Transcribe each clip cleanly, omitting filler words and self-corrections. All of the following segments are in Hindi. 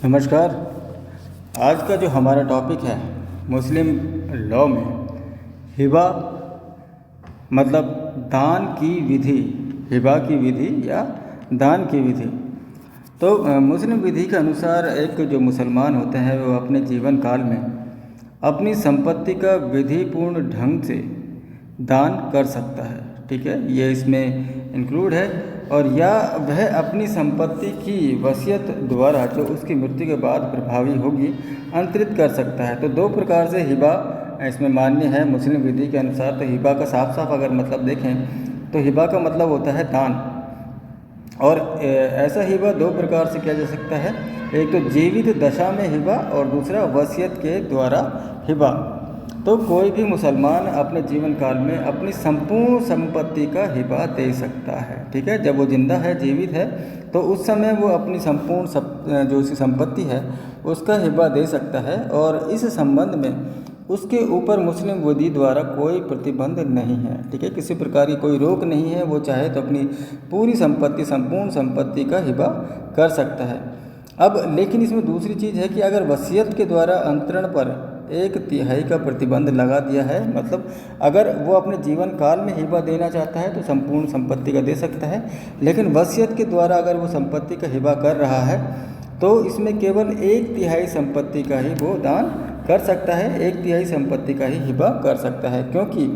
नमस्कार। आज का जो हमारा टॉपिक है मुस्लिम लॉ में हिबा मतलब दान की विधि, हिबा की विधि या दान की विधि। तो मुस्लिम विधि के अनुसार एक जो मुसलमान होते हैं वो अपने जीवन काल में अपनी संपत्ति का विधिपूर्ण ढंग से दान कर सकता है। ठीक है, ये इसमें इंक्लूड है। और या वह अपनी संपत्ति की वसीयत द्वारा जो उसकी मृत्यु के बाद प्रभावी होगी अंतरित कर सकता है। तो दो प्रकार से हिबा इसमें मान्य है मुस्लिम विधि के अनुसार। तो हिबा का साफ साफ अगर मतलब देखें तो हिबा का मतलब होता है दान। और ऐसा हिबा दो प्रकार से किया जा सकता है, एक तो जीवित दशा में हिबा और दूसरा वसीयत के द्वारा हिबा। तो कोई भी मुसलमान अपने जीवन काल में अपनी संपूर्ण संपत्ति का हिबा दे सकता है। ठीक है, जब वो जिंदा है, जीवित है, तो उस समय वो अपनी संपूर्ण जो उसकी संपत्ति है उसका हिबा दे सकता है। और इस संबंध में उसके ऊपर मुस्लिम विधि द्वारा कोई प्रतिबंध नहीं है। ठीक है, किसी प्रकार की कोई रोक नहीं है। वो चाहे तो अपनी पूरी संपत्ति, संपूर्ण संपत्ति का हिबा कर सकता है। अब लेकिन इसमें दूसरी चीज़ है कि अगर वसीयत के द्वारा अंतरण पर 1/3 का प्रतिबंध लगा दिया है, मतलब अगर वो अपने जीवन काल में हिबा देना चाहता है तो संपूर्ण संपत्ति का दे सकता है, लेकिन वसीयत के द्वारा अगर वो संपत्ति का हिबा कर रहा है तो इसमें केवल 1/3 संपत्ति का ही वो दान कर सकता है, 1/3 संपत्ति का ही हिबा कर सकता है, क्योंकि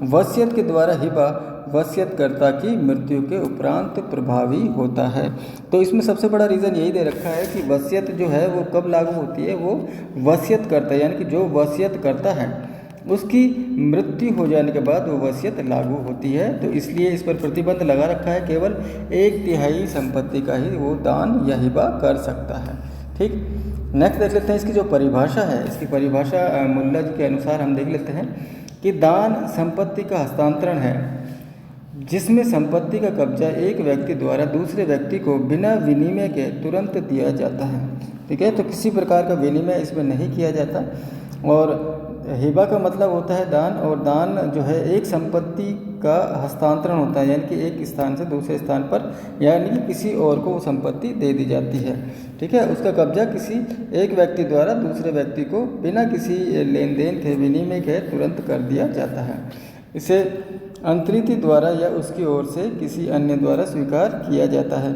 वसीयत के द्वारा हिबा वसीयतकर्ता की मृत्यु के उपरांत प्रभावी होता है। तो इसमें सबसे बड़ा रीज़न यही दे रखा है कि वसीयत जो है वो कब लागू होती है, वो वसीयत करता है, यानी कि जो वसीयत करता है उसकी मृत्यु हो जाने के बाद वो वसीयत लागू होती है। तो इसलिए इस पर प्रतिबंध लगा रखा है, केवल 1/3 संपत्ति का ही वो दान या हिबा कर सकता है। ठीक, नेक्स्ट देख लेते हैं इसकी जो परिभाषा है। इसकी परिभाषा मुल्ला जी के अनुसार हम देख लेते हैं कि दान संपत्ति का हस्तांतरण है जिसमें संपत्ति का कब्जा एक व्यक्ति द्वारा दूसरे व्यक्ति को बिना विनिमय के तुरंत दिया जाता है। ठीक है, तो किसी प्रकार का विनिमय इसमें नहीं किया जाता। और हिबा का मतलब होता है दान, और दान जो है एक संपत्ति का हस्तांतरण होता है, यानी कि एक स्थान से दूसरे स्थान पर, यानी कि किसी और को वो संपत्ति दे दी जाती है। ठीक है, उसका कब्जा किसी एक व्यक्ति द्वारा दूसरे व्यक्ति को बिना किसी लेन देन के, विनिमय के तुरंत कर दिया जाता है। इसे अंतरिति द्वारा या उसकी ओर से किसी अन्य द्वारा स्वीकार किया जाता है,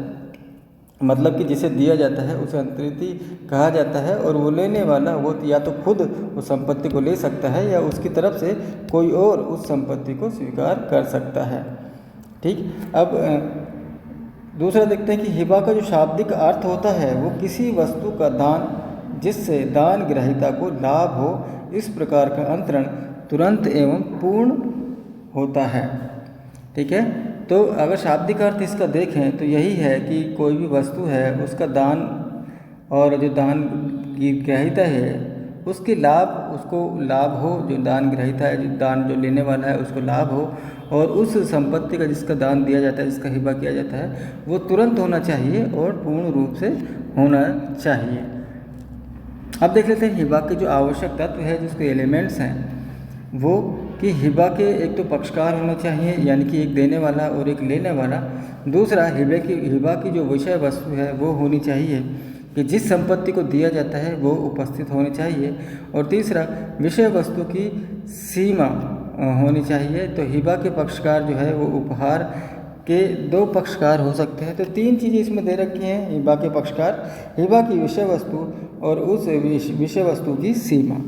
मतलब कि जिसे दिया जाता है उसे अंतरिति कहा जाता है। और वो लेने वाला वो या तो खुद उस संपत्ति को ले सकता है या उसकी तरफ से कोई और उस संपत्ति को स्वीकार कर सकता है। ठीक, अब दूसरा देखते हैं कि हिबा का जो शाब्दिक अर्थ होता है वो किसी वस्तु का दान जिससे दान ग्रहीता को लाभ हो, इस प्रकार का अंतरण तुरंत एवं पूर्ण होता है। ठीक है, तो अगर शाब्दिक अर्थ इसका देखें तो यही है कि कोई भी वस्तु है उसका दान, और जो दान ग्रहीता है उसके लाभ, उसको लाभ हो, जो दान ग्रहीता है, जो दान जो लेने वाला है उसको लाभ हो, और उस संपत्ति का जिसका दान दिया जाता है, जिसका हिबा किया जाता है, वो तुरंत होना चाहिए और पूर्ण रूप से होना चाहिए। अब देख लेते हैं हिबा के जो आवश्यक तत्व है, जिसके एलिमेंट्स हैं, वो कि हिबा के एक तो पक्षकार होना चाहिए, यानी कि एक देने वाला और एक लेने वाला। दूसरा हिबा की जो विषय वस्तु है वो होनी चाहिए कि जिस संपत्ति को दिया जाता है वो उपस्थित होनी चाहिए। और तीसरा विषय वस्तु की सीमा होनी चाहिए। तो हिबा के पक्षकार जो है वो उपहार के 2 पक्षकार हो सकते हैं। तो 3 चीज़ें इसमें दे रखी हैं, हिबा के पक्षकार, हिबा की विषय वस्तु और उस विषय वस्तु की सीमा।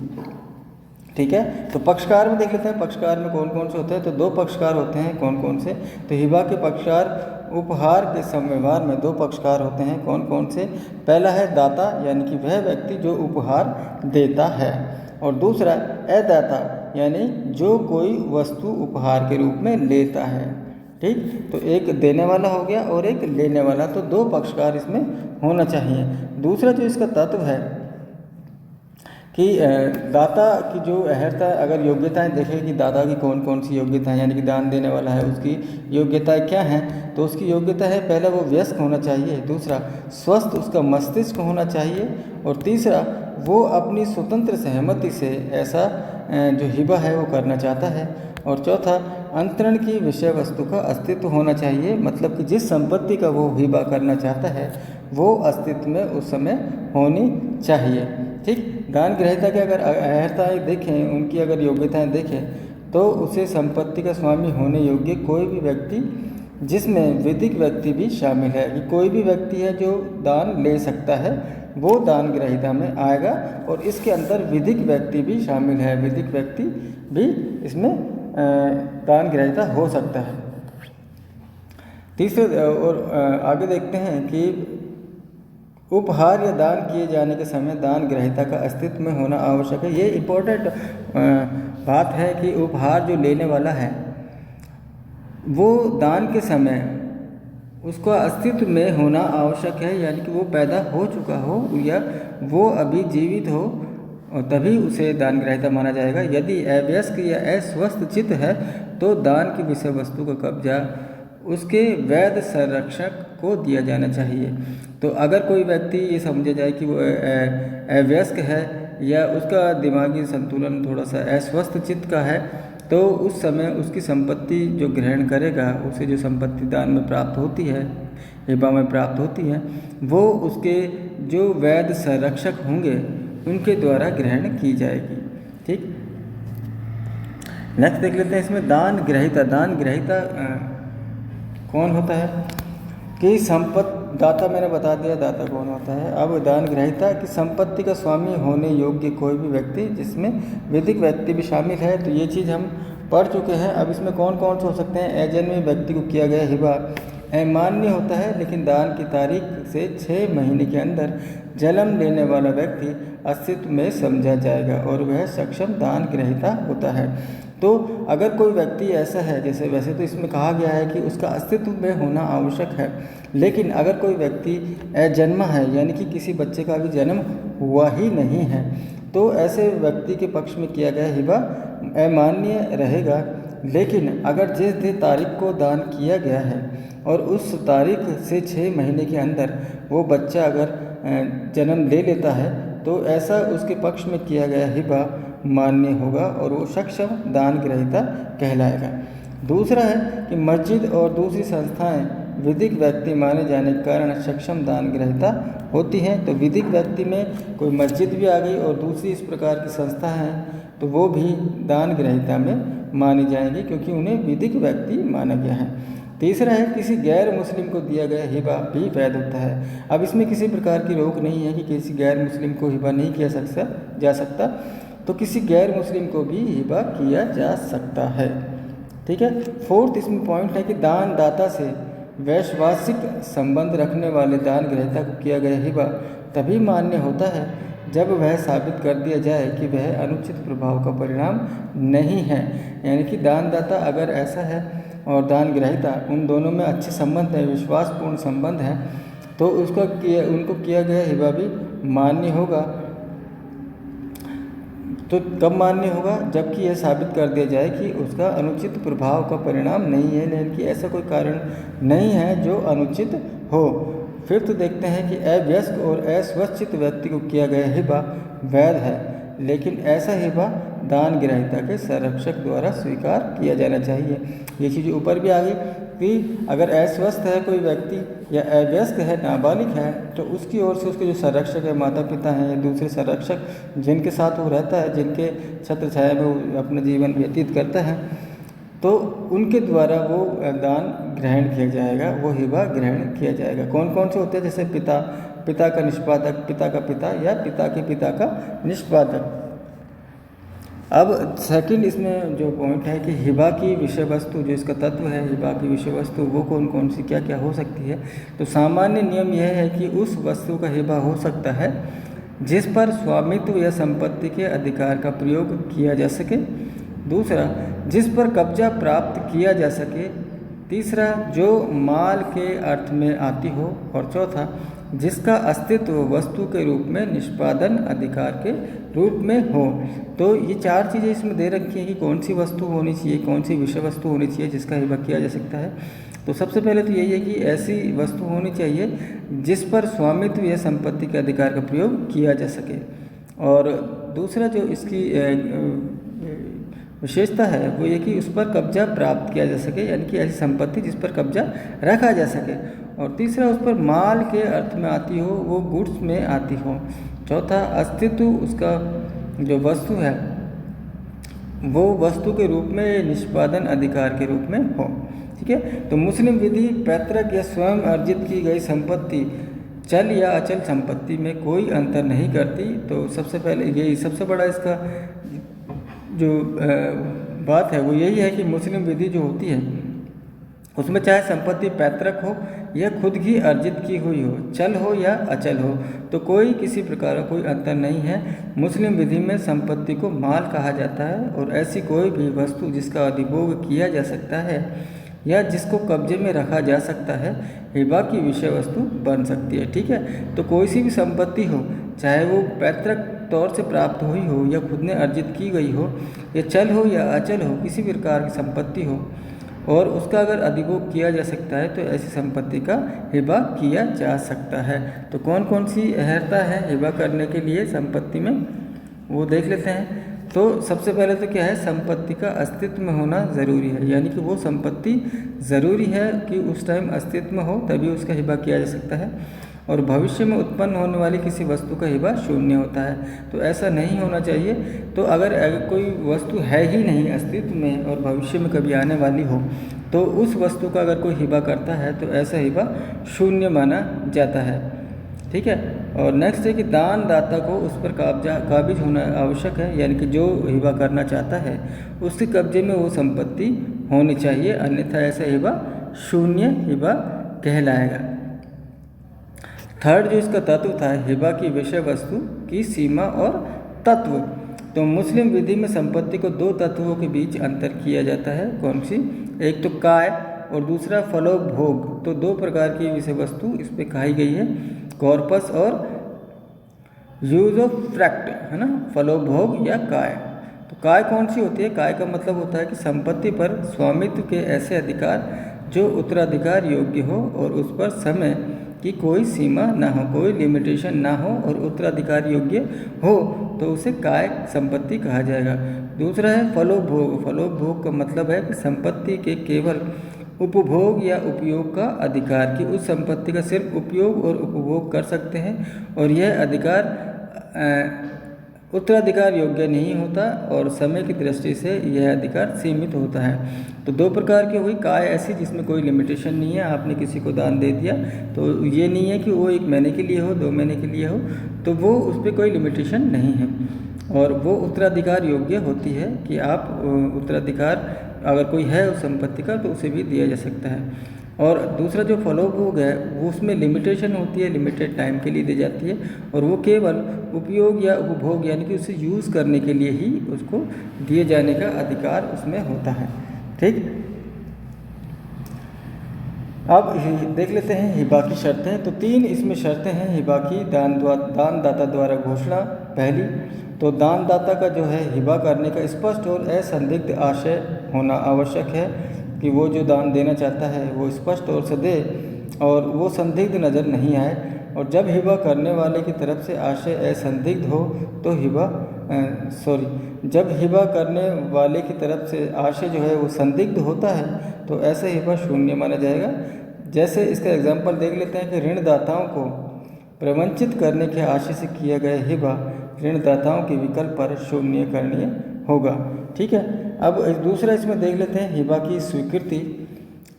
ठीक है, तो पक्षकार में देख लेते हैं पक्षकार में कौन कौन से होते हैं। तो 2 पक्षकार होते हैं, कौन कौन से। तो हिबा के पक्षकार, उपहार के संव्यवहार में 2 पक्षकार होते हैं, कौन कौन से। पहला है दाता, यानी कि वह व्यक्ति जो उपहार देता है, और दूसरा अदाता, यानी जो कोई वस्तु उपहार के रूप में लेता है। ठीक, तो एक देने वाला हो गया और एक लेने वाला, तो 2 पक्षकार इसमें होना चाहिए। दूसरा जो इसका तत्व है कि दाता की जो अहर्ता, अगर योग्यताएं देखें कि दाता की कौन कौन सी योग्यताएं, यानी कि दान देने वाला है उसकी योग्यताएं क्या हैं, तो उसकी योग्यता है, पहला वो वयस्क होना चाहिए, दूसरा स्वस्थ उसका मस्तिष्क होना चाहिए, और तीसरा वो अपनी स्वतंत्र सहमति से ऐसा जो हिबा है वो करना चाहता है, और चौथा अंतरण की विषय वस्तु का अस्तित्व होना चाहिए, मतलब कि जिस संपत्ति का वो हिबा करना चाहता है वो अस्तित्व में उस समय होनी चाहिए। ठीक, दान ग्रहीता की अगर अर्हताएँ देखें, उनकी अगर योग्यताएँ देखें, तो उसे संपत्ति का स्वामी होने योग्य कोई भी व्यक्ति, जिसमें विधिक व्यक्ति भी शामिल है, कि कोई भी व्यक्ति है जो दान ले सकता है वो दान ग्रहीता में आएगा, और इसके अंदर विधिक व्यक्ति भी शामिल है, विधिक व्यक्ति भी इसमें दान ग्रहीता हो सकता है। तीसरे और आगे देखते हैं कि उपहार या दान किए जाने के समय दान ग्रहीता का अस्तित्व में होना आवश्यक है। ये इम्पोर्टेंट बात है कि उपहार जो लेने वाला है वो दान के समय उसका अस्तित्व में होना आवश्यक है, यानी कि वो पैदा हो चुका हो या वो अभी जीवित हो, और तभी उसे दान ग्रहीता माना जाएगा। यदि अवयस्क या अस्वस्थ चित्त है तो दान की विषय वस्तु का कब्जा उसके वैध संरक्षक को दिया जाना चाहिए। तो अगर कोई व्यक्ति ये समझा जाए कि वो अवयस्क है या उसका दिमागी संतुलन थोड़ा सा अस्वस्थ चित्त का है, तो उस समय उसकी संपत्ति जो ग्रहण करेगा, उसे जो संपत्ति दान में प्राप्त होती है, हिबा में प्राप्त होती है, वो उसके जो वैध संरक्षक होंगे उनके द्वारा ग्रहण की जाएगी। ठीक, नेक्स्ट देख लेते हैं इसमें दान ग्रहीता। दान ग्रहीता कौन होता है कि दाता मैंने बता दिया दाता कौन होता है। अब दान ग्रहीता की संपत्ति का स्वामी होने योग्य कोई भी व्यक्ति, जिसमें विधिक व्यक्ति भी शामिल है। तो ये चीज़ हम पढ़ चुके हैं। अब इसमें कौन कौन से हो सकते हैं। अजन्मे व्यक्ति को किया गया हिबा अमान्य होता है, लेकिन दान की तारीख से 6 महीने के अंदर जन्म लेने वाला व्यक्ति अस्तित्व में समझा जाएगा और वह सक्षम दान ग्रहीता होता है। तो अगर कोई व्यक्ति ऐसा है, जैसे वैसे तो इसमें कहा गया है कि उसका अस्तित्व में होना आवश्यक है, लेकिन अगर कोई व्यक्ति अजन्मा है, यानी कि किसी बच्चे का भी जन्म हुआ ही नहीं है, तो ऐसे व्यक्ति के पक्ष में किया गया हिबा अमान्य रहेगा। लेकिन अगर जिस दिन तारीख को दान किया गया है और उस तारीख से 6 महीने के अंदर वो बच्चा अगर जन्म ले लेता है, तो ऐसा उसके पक्ष में किया गया हिबा मान्य होगा और वो सक्षम दान ग्रहीता कहलाएगा। दूसरा है कि मस्जिद और दूसरी संस्थाएं विधिक व्यक्ति माने जाने के कारण सक्षम दान ग्रहीता होती हैं। तो विधिक व्यक्ति में कोई मस्जिद भी आ गई और दूसरी इस प्रकार की संस्था है, तो वो भी दान ग्रहीता में मानी जाएंगी, क्योंकि उन्हें विधिक व्यक्ति माना गया है। तीसरा है किसी गैर मुस्लिम को दिया गया हिबा भी वैध होता है। अब इसमें किसी प्रकार की रोक नहीं है कि किसी गैर मुस्लिम को हिबा नहीं किया जा सकता, तो किसी गैर मुस्लिम को भी हिबा किया जा सकता है। ठीक है। फोर्थ इसमें पॉइंट है कि दान दाता से वैश्वासिक संबंध रखने वाले दान ग्रहीता को किया गया हिबा तभी मान्य होता है जब वह साबित कर दिया जाए कि वह अनुचित प्रभाव का परिणाम नहीं है। यानी कि दानदाता अगर ऐसा है और दान ग्रहीता, उन दोनों में अच्छे संबंध है, विश्वासपूर्ण संबंध है, तो उनको किया गया हिबा भी मान्य होगा। तो कब मान्य होगा? जबकि यह साबित कर दिया जाए कि उसका अनुचित प्रभाव का परिणाम नहीं है, यानी कि ऐसा कोई कारण नहीं है जो अनुचित हो। फिर तो देखते हैं कि अवयस्क और अस्वस्थ व्यक्ति को किया गया हिबा वैध है, लेकिन ऐसा हिबा दान ग्रहीता के संरक्षक द्वारा स्वीकार किया जाना चाहिए। ये चीज़ ऊपर भी आ गई कि अगर अस्वस्थ है कोई व्यक्ति या अवयस्क है, नाबालिग है, तो उसकी ओर से उसके जो संरक्षक है, माता पिता हैं या दूसरे संरक्षक जिनके साथ वो रहता है, जिनके छत्र छाया में वो अपना जीवन व्यतीत करता है, तो उनके द्वारा वो दान ग्रहण किया जाएगा, वो हिबा ग्रहण किया जाएगा। कौन कौन से होते हैं? जैसे पिता का निष्पादक, पिता का पिता या पिता के पिता का निष्पादक। अब सेकंड इसमें जो पॉइंट है कि हिबा की विषय वस्तु, जो इसका तत्व है हिबा की विषय वस्तु, वो कौन कौन सी क्या क्या हो सकती है। तो सामान्य नियम यह है कि उस वस्तु का हिबा हो सकता है जिस पर स्वामित्व या संपत्ति के अधिकार का प्रयोग किया जा सके। दूसरा, जिस पर कब्जा प्राप्त किया जा सके। तीसरा, जो माल के अर्थ में आती हो। और चौथा, जिसका अस्तित्व वस्तु के रूप में निष्पादन अधिकार के रूप में हो। तो ये 4 चीज़ें इसमें दे रखी हैं कि कौन सी वस्तु होनी चाहिए, कौन सी विषय वस्तु होनी चाहिए जिसका हिबा किया जा सकता है। तो सबसे पहले तो यही है कि ऐसी वस्तु होनी चाहिए जिस पर स्वामित्व या संपत्ति के अधिकार का प्रयोग किया जा सके। और दूसरा जो इसकी विशेषता है वो ये कि उस पर कब्जा प्राप्त किया जा सके, यानी कि ऐसी संपत्ति जिस पर कब्जा रखा जा सके। और तीसरा उस पर माल के अर्थ में आती हो, वो गुड्स में आती हो। चौथा अस्तित्व उसका जो वस्तु है वो वस्तु के रूप में, निष्पादन अधिकार के रूप में हो। ठीक है, तो मुस्लिम विधि पैतृक या स्वयं अर्जित की गई संपत्ति चल या अचल संपत्ति में कोई अंतर नहीं करती। तो सबसे पहले यही सबसे बड़ा इसका जो बात है वो यही है कि मुस्लिम विधि जो होती है उसमें चाहे संपत्ति पैतृक हो या खुद की अर्जित की हुई हो, चल हो या अचल हो, तो कोई किसी प्रकार का कोई अंतर नहीं है। मुस्लिम विधि में संपत्ति को माल कहा जाता है और ऐसी कोई भी वस्तु जिसका अधिभोग किया जा सकता है या जिसको कब्जे में रखा जा सकता है हिबा की विषय वस्तु बन सकती है। ठीक है, तो कोई सी भी संपत्ति हो, चाहे वो पैतृक तौर से प्राप्त हुई हो या खुद ने अर्जित की गई हो, या चल हो या अचल हो, किसी भी प्रकार की संपत्ति हो और उसका अगर अधिभोग किया जा सकता है तो ऐसी संपत्ति का हिबा किया जा सकता है। तो कौन कौन सी अहर्ता है हिबा करने के लिए संपत्ति में, वो देख लेते हैं। तो सबसे पहले तो क्या है, संपत्ति का अस्तित्व में होना ज़रूरी है, यानी कि वो संपत्ति ज़रूरी है कि उस टाइम अस्तित्व में हो तभी उसका हिबा किया जा सकता है। और भविष्य में उत्पन्न होने वाली किसी वस्तु का हिबा शून्य होता है, तो ऐसा नहीं होना चाहिए। तो अगर कोई वस्तु है ही नहीं अस्तित्व में और भविष्य में कभी आने वाली हो, तो उस वस्तु का अगर कोई हिबा करता है तो ऐसा हिबा शून्य माना जाता है। ठीक है, और नेक्स्ट है कि दान दाता को उस पर काबिज होना आवश्यक है, यानी कि जो हिबा करना चाहता है उसके कब्जे में वो संपत्ति होनी चाहिए, अन्यथा ऐसा हिबा शून्य हिबा कहलाएगा। थर्ड जो इसका तत्व था, हिबा की विषय वस्तु की सीमा और तत्व। तो मुस्लिम विधि में संपत्ति को दो तत्वों के बीच अंतर किया जाता है। कौन सी, एक तो काय और दूसरा फलोपभोग। तो दो प्रकार की विषय वस्तु इस पर कही गई है, कॉर्पस और यूज ऑफ फ्रैक्ट, है ना, फलोपभोग या काय। तो काय कौन सी होती है, काय का मतलब होता है कि संपत्ति पर स्वामित्व के ऐसे अधिकार जो उत्तराधिकार योग्य हो और उस पर समय की कोई सीमा ना हो, कोई लिमिटेशन ना हो और उत्तराधिकार योग्य हो, तो उसे काय संपत्ति कहा जाएगा। दूसरा है फलोपभोग। फलोपभोग का मतलब है कि संपत्ति के केवल उपभोग या उपयोग का अधिकार, कि उस संपत्ति का सिर्फ उपयोग और उपभोग कर सकते हैं और यह अधिकार उत्तराधिकार योग्य नहीं होता और समय की दृष्टि से यह अधिकार सीमित होता है। तो दो प्रकार की हुई, काय ऐसी जिसमें कोई लिमिटेशन नहीं है, आपने किसी को दान दे दिया तो ये नहीं है कि वो 1 महीने के लिए हो, 2 महीने के लिए हो, तो वो उस पर कोई लिमिटेशन नहीं है और वो उत्तराधिकार योग्य होती है कि आप उत्तराधिकार अगर कोई है उस संपत्ति का तो उसे भी दिया जा सकता है। और दूसरा जो फलोपभोग है वो उसमें लिमिटेशन होती है, लिमिटेड टाइम के लिए दी जाती है और वो केवल उपयोग या उपभोग यानी कि उसे यूज़ करने के लिए ही उसको दिए जाने का अधिकार उसमें होता है। ठीक, अब देख लेते हैं हिबा की शर्तें। तो 3 इसमें शर्तें हैं हिबा की। दानदाता द्वारा घोषणा पहली, तो दानदाता का जो है हिबा करने का स्पष्ट और असंदिग्ध आशय होना आवश्यक है कि वो जो दान देना चाहता है वो स्पष्ट तौर से दे और वो संदिग्ध नज़र नहीं आए। और जब हिबा करने वाले की तरफ से आशय असंदिग्ध हो तो जब हिबा करने वाले की तरफ से आशय जो है वो संदिग्ध होता है तो ऐसा हिबा शून्य माना जाएगा। जैसे इसका एग्जाम्पल देख लेते हैं कि ऋणदाताओं को प्रवंचित करने के आशय से किया गया हिबा ऋणदाताओं के विकल्प पर शून्य करणीय होगा। ठीक है, अब दूसरा इसमें देख लेते हैं हिबा की स्वीकृति।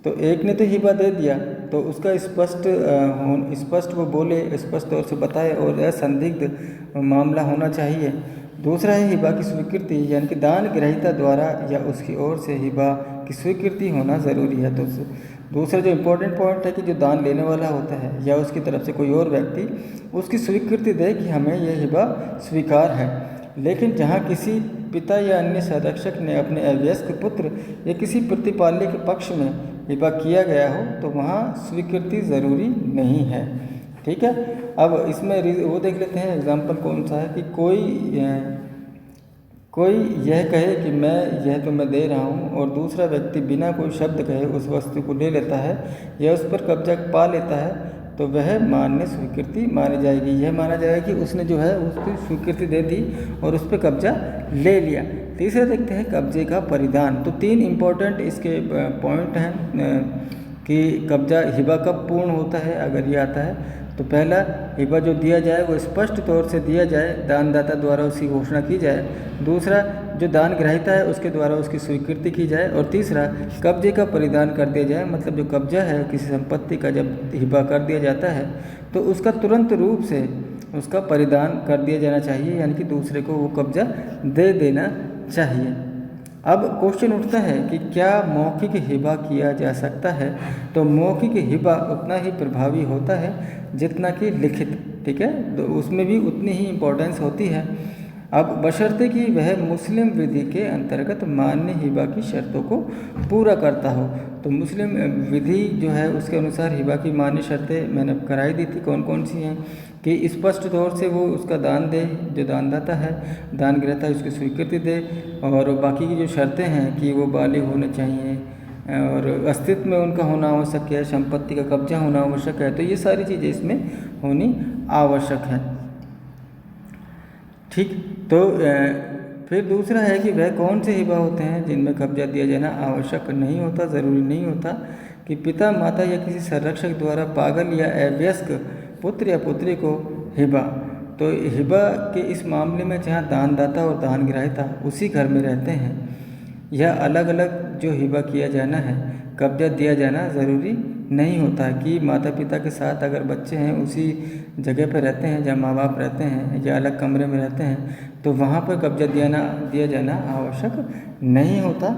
तो एक ने तो हिबा दे दिया तो उसका स्पष्ट वो बोले, स्पष्ट तौर से बताए और असंदिग्ध मामला होना चाहिए। दूसरा है हिबा की स्वीकृति, यानी कि दान ग्रहीता द्वारा या उसकी ओर से हिबा की स्वीकृति होना ज़रूरी है। तो दूसरा जो इम्पोर्टेंट पॉइंट है कि जो दान लेने वाला होता है या उसकी तरफ से कोई और व्यक्ति उसकी स्वीकृति दे कि हमें यह हिबा स्वीकार है। लेकिन जहाँ किसी पिता या अन्य संरक्षक ने अपने अवयस्क पुत्र या किसी प्रतिपाल्य के पक्ष में हिबा किया गया हो तो वहाँ स्वीकृति ज़रूरी नहीं है। ठीक है, अब इसमें वो देख लेते हैं एग्जाम्पल कौन सा है कि कोई यह कहे कि मैं दे रहा हूँ और दूसरा व्यक्ति बिना कोई शब्द कहे उस वस्तु को ले लेता है या उस पर कब्जा पा लेता है तो वह मान्य स्वीकृति मानी जाएगी। यह माना जाएगा कि उसने जो है उसकी स्वीकृति दे दी और उस पर कब्जा ले लिया। तीसरा देखते हैं कब्जे का परिधान। तो 3 इम्पोर्टेंट इसके पॉइंट हैं कि कब्जा हिबा कब पूर्ण होता है। अगर ये आता है तो पहला, हिबा जो दिया जाए वो स्पष्ट तौर से दिया जाए, दानदाता द्वारा उसकी घोषणा की जाए। दूसरा, जो दान ग्रहीता है उसके द्वारा उसकी स्वीकृति की जाए। और तीसरा, कब्जे का परिधान कर दिया जाए। मतलब जो कब्जा है किसी संपत्ति का जब हिबा कर दिया जाता है तो उसका तुरंत रूप से उसका परिधान कर दिया जाना चाहिए, यानी कि दूसरे को वो कब्जा दे देना चाहिए। अब क्वेश्चन उठता है कि क्या मौखिक हिबा किया जा सकता है। तो मौखिक हिबा उतना ही प्रभावी होता है जितना कि लिखित, ठीक है, तो उसमें भी उतनी ही इम्पोर्टेंस होती है। अब बशर्ते कि वह मुस्लिम विधि के अंतर्गत मान्य हिबा की शर्तों को पूरा करता हो। तो मुस्लिम विधि जो है उसके अनुसार हिबा की मान्य शर्तें मैंने कराई दी थी, कौन कौन सी हैं कि स्पष्ट तौर से वो उसका दान दे, जो दानदाता है, दान ग्रहता है उसकी स्वीकृति दे, और बाकी की जो शर्तें हैं कि वो बालिग होने चाहिए और अस्तित्व में उनका होना आवश्यक है, संपत्ति का कब्जा होना आवश्यक है। तो ये सारी चीज़ें इसमें होनी आवश्यक है। ठीक, तो फिर दूसरा है कि वह कौन से हिबा होते हैं जिनमें कब्जा दिया जाना आवश्यक नहीं होता, ज़रूरी नहीं होता कि पिता, माता या किसी संरक्षक द्वारा पागल या अवयस्क पुत्र या पुत्री को हिबा। तो हिबा के इस मामले में जहाँ दानदाता और दान ग्रहीता उसी घर में रहते हैं, यह अलग अलग जो हिबा किया जाना है, कब्जा दिया जाना ज़रूरी नहीं होता कि माता पिता के साथ अगर बच्चे हैं उसी जगह पर रहते हैं जहाँ माँ बाप रहते हैं या अलग कमरे में रहते हैं तो वहाँ पर कब्जा दिया जाना आवश्यक नहीं होता।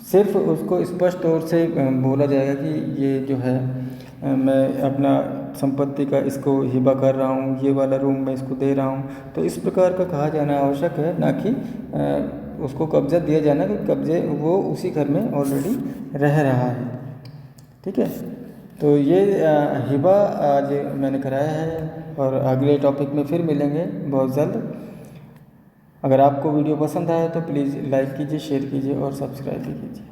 सिर्फ उसको स्पष्ट तौर से बोला जाएगा कि ये जो है मैं अपना संपत्ति का इसको हिबा कर रहा हूँ, ये वाला रूम मैं इसको दे रहा हूँ। तो इस प्रकार का कहा जाना आवश्यक है, ना कि उसको कब्जा दिया जाना कि कब्जे वो उसी घर में ऑलरेडी रह रहा है। ठीक है, तो ये हिबा आज मैंने कराया है और अगले टॉपिक में फिर मिलेंगे बहुत जल्द। अगर आपको वीडियो पसंद आए तो प्लीज़ लाइक कीजिए, शेयर कीजिए और सब्सक्राइब भी कीजिए।